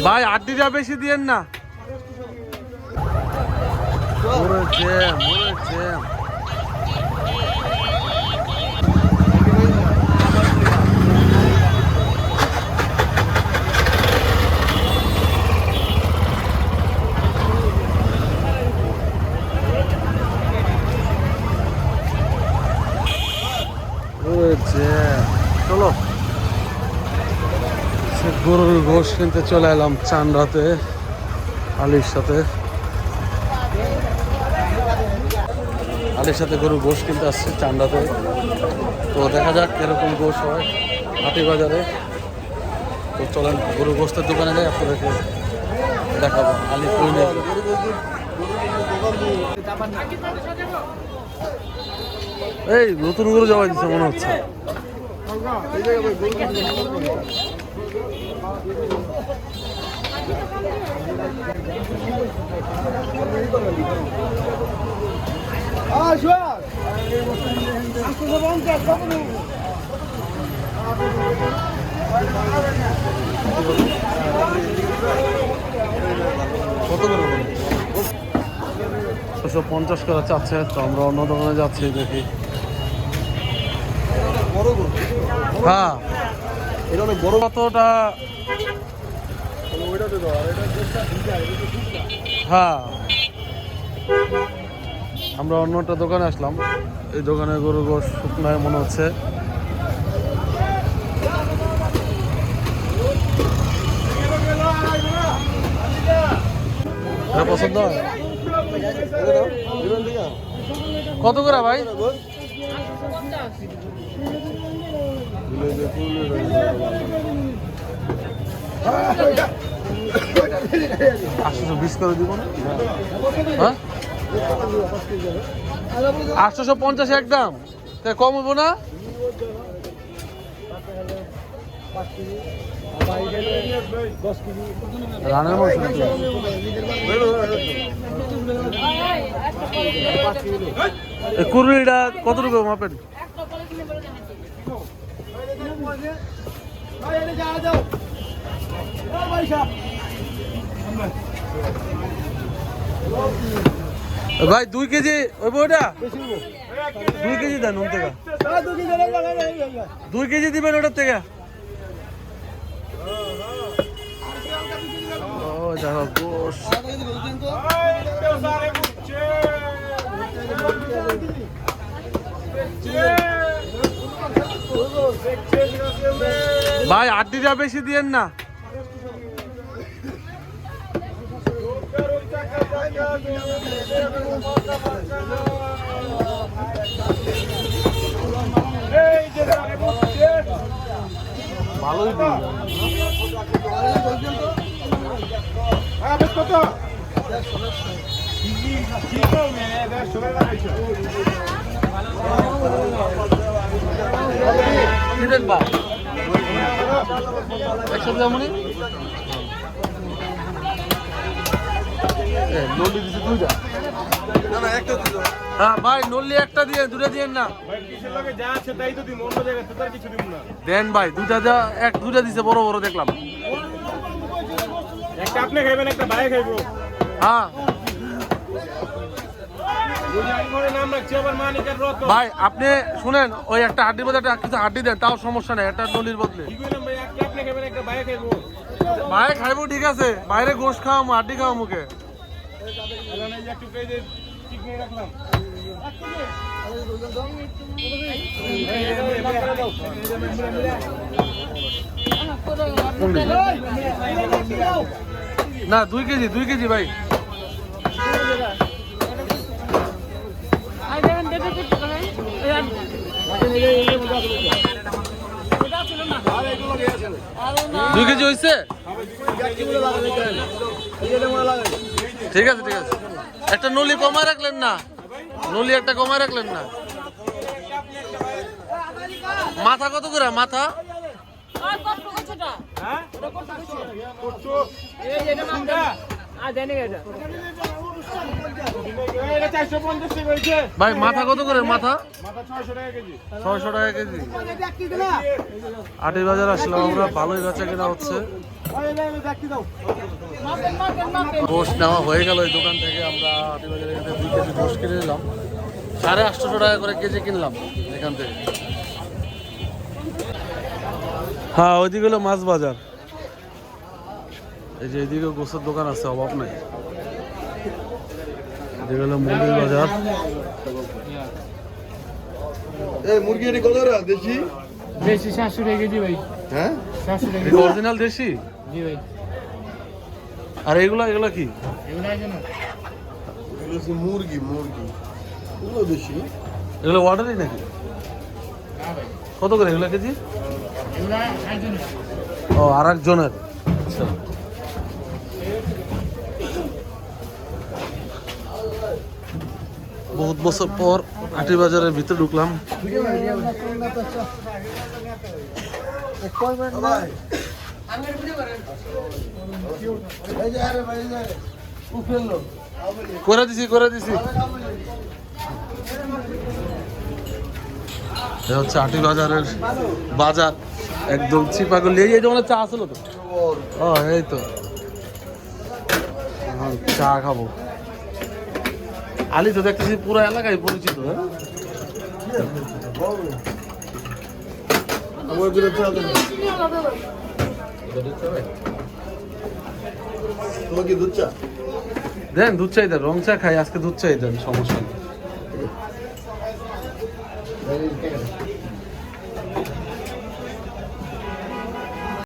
ভাই আড্ডিটা বেশি দিয়েন না। চলো গরুর গোশ কিনতে চলে এলাম চান্দ্রাতে আলীর সাথে। গরুর গোশ কিনতে আসছে চান্দ্রাতে। তো দেখা যাক এরকম গোশ হয় হাটি বাজারে। তো চলেন গরুর গোশতের দোকানে যাই, আপনাদেরকে দেখাবো আলী কইনে। এই নতুন গরু জবাই দিচ্ছে মনে হচ্ছে। কত করে 650 করে চাচ্ছে। তো আমরা অন্য দোকানে যাচ্ছি, দেখি। হ্যাঁ এটা অনেক বড়। কতটা? হ্যাঁ আমরা অন্য একটা দোকানে আসলাম। এই দোকানে গরু গোশ শুকনায় মনে হচ্ছে। পছন্দ হয়? কত করে ভাই? 820 করে দিব না? হ্যাঁ 850 একদম, কম হবো না? রানের মাংস কুরুলিটা কত রুপে মাপেন? ভাই 2 কেজি ওই বইটা 2 কেজি দেন ওর থেকে। 2 কেজি দিবেন ওটার থেকে। ও দেখো গোশ। ভাই আড্ডিটা বেশি দিয়েন না। ভালোই হ্যাঁ ভাই নল্লি একটা দিয়ে দুটা দিয়ে না দেন ভাই। দুটা দিছে বড় বড় দেখলাম। একটা আপনি খাইবেন, একটা ভাই খাইবো। হ্যাঁ ভাই আপনি শুনেন, ওই একটা হাড্ডির বদলে কিছু হাড্ডি দেন, তাও সমস্যা নেই। একটা নলির বদলে ভাই খাইবো, ঠিক আছে। বাইরে গোশ খাওয়ামো, হাড্ডি খাওয়া মুখে। না 2 কেজি ভাই। দুই কেজি হয়েছে? ঠিক আছে ঠিক আছে। একটা নলি কমায় রাখলেন না? নলি একটা কমায় রাখলেন না? মাথা কত করে? মাথা ভাই মাথা কত করে মাথা? মাথা 600 টাকা কেজি। 600 টাকা কেজি। আটি বাজার আসলাম আমরা, ভালোই বেচা কেনা হচ্ছে। গোশ নেওয়া হয়ে গেল এই দোকান থেকে। আমরা আটি বাজারে 2 কেজি গোশ কিনে নিলাম, 850 টাকা করে কেজি কিনলাম এখান থেকে। হ্যাঁ ওইদিকে হলো মাছ বাজার। এই যে এইদিকে গোছের দোকান আছে, অভাব নাই। এদিকে হলো মুরগির বাজার। মুরগি এটি কত টাকা দেশি? দেশি 700 টাকা কেজি ভাই। হ্যাঁ 700 টাকা। এটা অরিজিনাল দেশি? জি ভাই। আর এগুলা এগুলা কি? এগুলা আছে না? এগুলো হচ্ছে মুরগি মুরগি, এগুলো দেশি। এগুলো অর্ডারই নাকি? না ভাই। কত করে এগুলা কেজি? এগুলা একজনের। ও আর একজনের। আচ্ছা বহুত বছর পর আটি বাজারের ভিতরে ঢুকলাম। করে দিছি করে দিছি। এ হচ্ছে আটি বাজারের বাজার, একদম চিপা করলে এই যে চা আসলো তো। ও এই তো চা খাবো। আলি তো দেখতেছি পুরো এলাকায় পরিচিত। হ্যাঁ তোমার কি দুধ চা? দেন দুধ চাই দেন, রং চা খাই আজকে, দুধ চাই দেন, সমস্যা নেই।